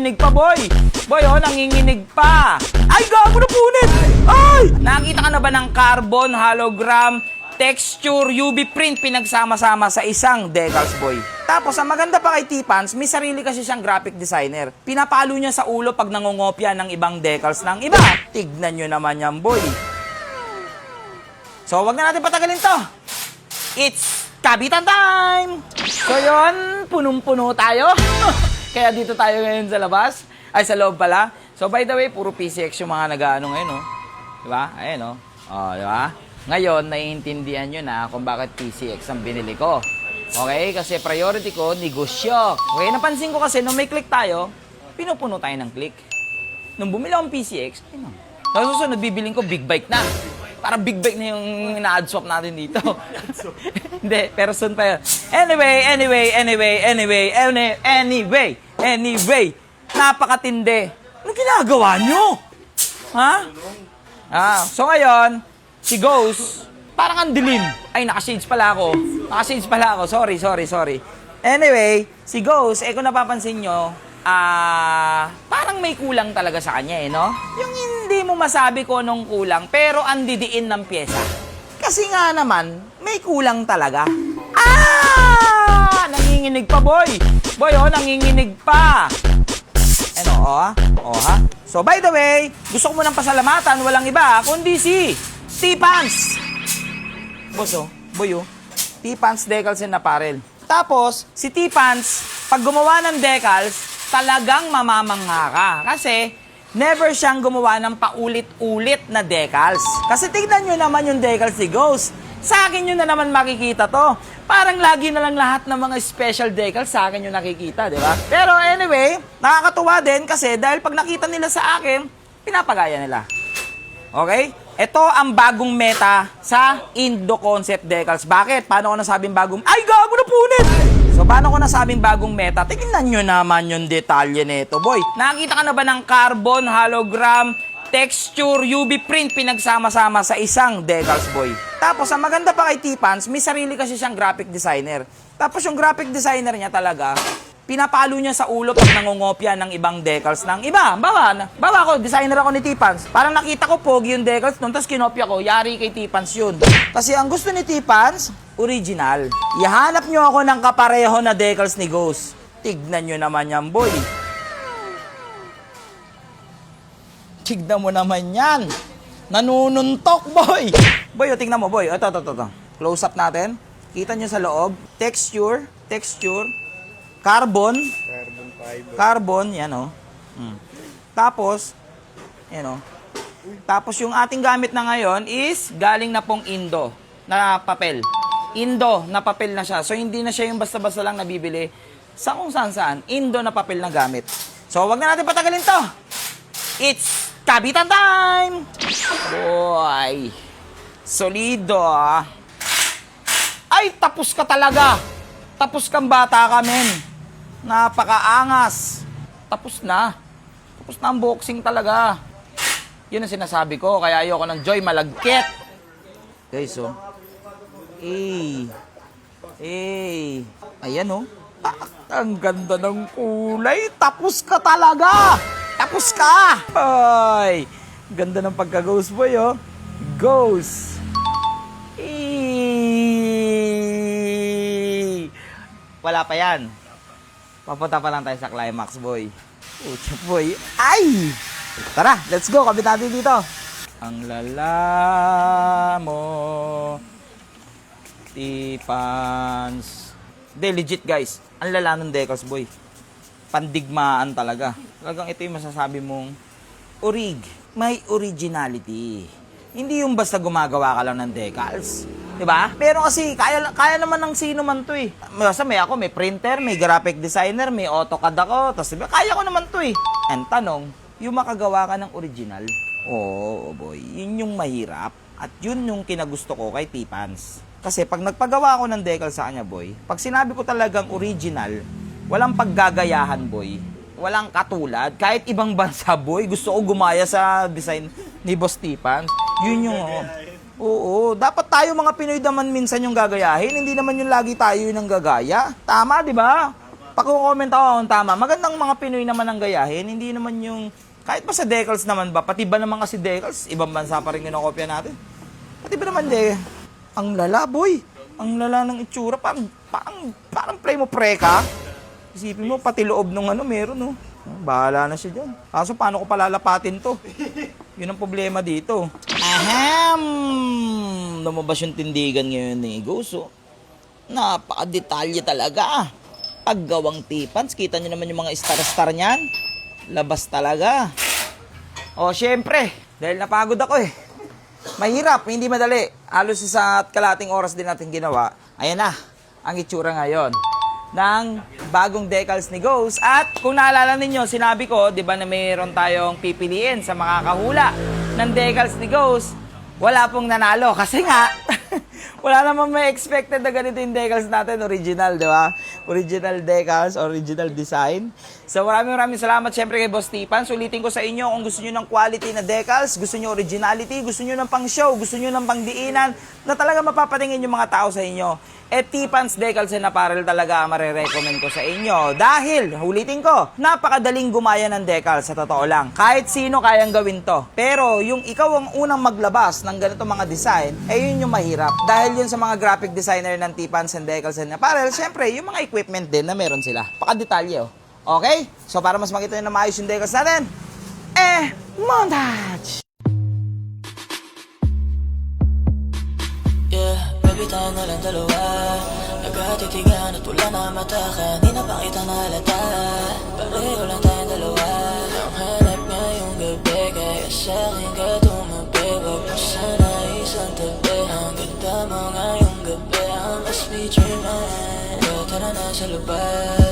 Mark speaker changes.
Speaker 1: nanginginig pa, boy. Boy, oh, nanginginig pa. Ay, gago na punit. Ay! Nakita ka na ba ng carbon, hologram, texture, UV print pinagsama-sama sa isang decals, boy? Tapos, ang maganda pa kay T-Pans, may sarili kasi siyang graphic designer. Pinapalo niya sa ulo pag nangungopya ng ibang decals ng iba. Tignan nyo naman yan, boy. So, wag na natin patagalin to. It's kabitan time! So, yun, punong-puno tayo. Kaya dito tayo ngayon sa labas. Ay, sa loob pala. So, by the way, puro PCX yung mga nag-ano ngayon, no? Diba? Ayan, no? O, diba? Ngayon, naiintindihan nyo na kung bakit PCX ang binili ko. Okay? Kasi priority ko, negosyo. Okay? Napansin ko kasi, nung may click tayo, pinupuno tayo ng click. Nung bumili akong PCX, ayun. Tapos susunod, bibiling ko big bike na. Parang big bike na yung na-add swap natin dito. Hindi, pero soon pa yun. Anyway. Napakatindi. Ano ginagawa nyo? Ha? So ngayon, si Ghost, parang ang dilim. Ay, naka-shades pala ako. Sorry. Anyway, si Ghost, kung napapansin nyo, parang may kulang talaga sa kanya, no? Yung hindi mo masabi ko nung kulang, pero ang didiin ng pyesa. Kasi nga naman, may kulang talaga. Nanginginig pa, boy. Boy, oh, nanginginig pa. Ha? So, by the way, gusto ko munang pasalamatan, walang iba, kundi si T-Pans. Boss, oh, boy, oh. T-Pans Decals and Apparel. Tapos, si T-Pans, pag gumawa ng decals, talagang mamamangha ka. Kasi, never siyang gumawa ng paulit-ulit na decals. Kasi tignan nyo naman yung decals ni Ghost. Sa akin yun na naman makikita to. Parang lagi na lang lahat ng mga special decals sa akin yung nakikita, di ba? Pero anyway, nakakatuwa din kasi dahil pag nakita nila sa akin, pinapagaya nila. Okay? Ito ang bagong meta sa Indo Concept Decals. Bakit? Paano ko nasabing bagong... Ay, gago na punit! So, paano ko nasabing bagong meta? Tingnan nyo naman yung detalye nito, boy. Nakita ka na ba ng carbon, hologram, texture, UV print pinagsama-sama sa isang decals, boy? Tapos, ang maganda pa kay T-Pans, may sarili kasi siyang graphic designer. Tapos, yung graphic designer niya talaga, pinapalo niya sa ulo pag nangungopya ng ibang decals ng iba. Bawa ko, designer ako ni T-Pans. Parang nakita ko pogi yung decals nun, tapos kinopya ko, yari kay T-Pans yun. Kasi ang gusto ni T-Pans, original. Ihanap nyo ako ng kapareho na decals ni Ghost. Tignan nyo naman yan, boy. Tignan mo naman yan. Nanununtok, boy. Boy, tignan mo, boy. Ito. Close up natin. Kita nyo sa loob. Texture. Carbon fiber. Carbon, yan o. Tapos, yan o. Tapos yung ating gamit na ngayon is galing na pong Indo na papel. Indo na papel na siya. So, hindi na siya yung basta-basta lang nabibili sa kung saan-saan. Indo na papel na gamit. So, wag na natin patagalin to. It's kabitan time! Boy! Solido, ah. Ay, tapos ka talaga! Tapos kang bata ka, men. Napakaangas. Tapos na ang boxing talaga. Yun ang sinasabi ko, kaya ayoko ng Joy malagkit. Guys, oh. Ayan, oh. Ang ganda ng kulay. Tapos ka talaga. Tapos ka. Ay, ganda ng pagka-ghost, boy, oh. Ghost. Wala pa yan. Papunta pa lang tayo sa climax, boy. Ucha, boy. Ay! Tara, let's go. Kabit natin dito. Ang lala mo, T-Pans. Hindi, legit, guys. Ang lala ng decals, boy. Pandigmaan talaga. Talagang ito yung masasabi mong orig. May originality. Hindi yung basta gumagawa ka lang ng decals. Diba? Pero kasi, kaya naman ng sino man to eh. Basta may printer, may graphic designer, may AutoCAD ako. Tapos diba, kaya ko naman to eh. Ang tanong, yung makagawa ka ng original, oh boy, yun yung mahirap. At yun yung kinagusto ko kay T-Pans. Kasi pag nagpagawa ako ng decal sa kanya, boy, pag sinabi ko talagang original, walang paggagayahan, boy. Walang katulad. Kahit ibang bansa, boy, gusto ko gumaya sa design ni Boss T-Pans. Yun yung, oo, dapat tayo mga Pinoy naman minsan yung gagayahin. Hindi naman yung lagi tayo yung gagaya. Tama, di ba? Pako-comment ako kung tama. Magandang mga Pinoy naman ang gayahin. Hindi naman yung, kahit pa sa decals naman ba, pati ba naman kasi decals, ibang bansa pa rin kinokopya natin. Pati ba naman ang lala, boy. Ang lala ng itsura. Parang play mo preka. Isipin mo, pati loob nung meron, no. Bahala na siya dyan. Kaso, paano ko palalapatin to? Yun ang problema dito. Aham! Lumabas yung tindigan ngayon ni Goso. Napaka-detalye talaga. Paggawang tipans, kita nyo naman yung mga star-star niyan. Labas talaga. O, syempre, dahil napagod ako Mahirap, hindi madali. Halos sa kalating oras din natin ginawa. Ayan na, ang itsura ngayon ng bagong decals ni Ghost. At kung naalala ninyo, sinabi ko, di ba na mayroon tayong pipiliin sa makakahula ng decals ni Ghost. Wala pong nanalo kasi nga, wala naman may expected na ganito yung decals natin. Original, di ba? Original decals, original design. So maraming salamat syempre kay Boss Tipan. Sulitin ko sa inyo kung gusto nyo ng quality na decals, gusto nyo originality, gusto nyo ng pang show, gusto nyo ng pang diinan, na talaga mapapatingin yung mga tao sa inyo. Tipans Decals and Apparel talaga marirecommend ko sa inyo. Dahil, ulitin ko, napakadaling gumaya ng decals sa totoo lang. Kahit sino kayang gawin to. Pero yung ikaw ang unang maglabas ng ganito mga design, yun yung mahirap. Dahil yun sa mga graphic designer ng Tipans and Decals and Apparel, syempre, yung mga equipment din na meron sila. Pakadetalye Okay? So para mas makita nyo na maayos yung decals natin, montage!
Speaker 2: Baby, tayo na lang dalawa. Nagkatitigan at wala na mata. Kanina pa kita nahalata. Pareho lang tayong dalawa. Ang hanap ngayong gabi, kaya sa'kin ka tumabi. Wag mo sana isang tabi. Ang ganda mo ngayong gabi, I must be dreaming. Tara na sa lugar.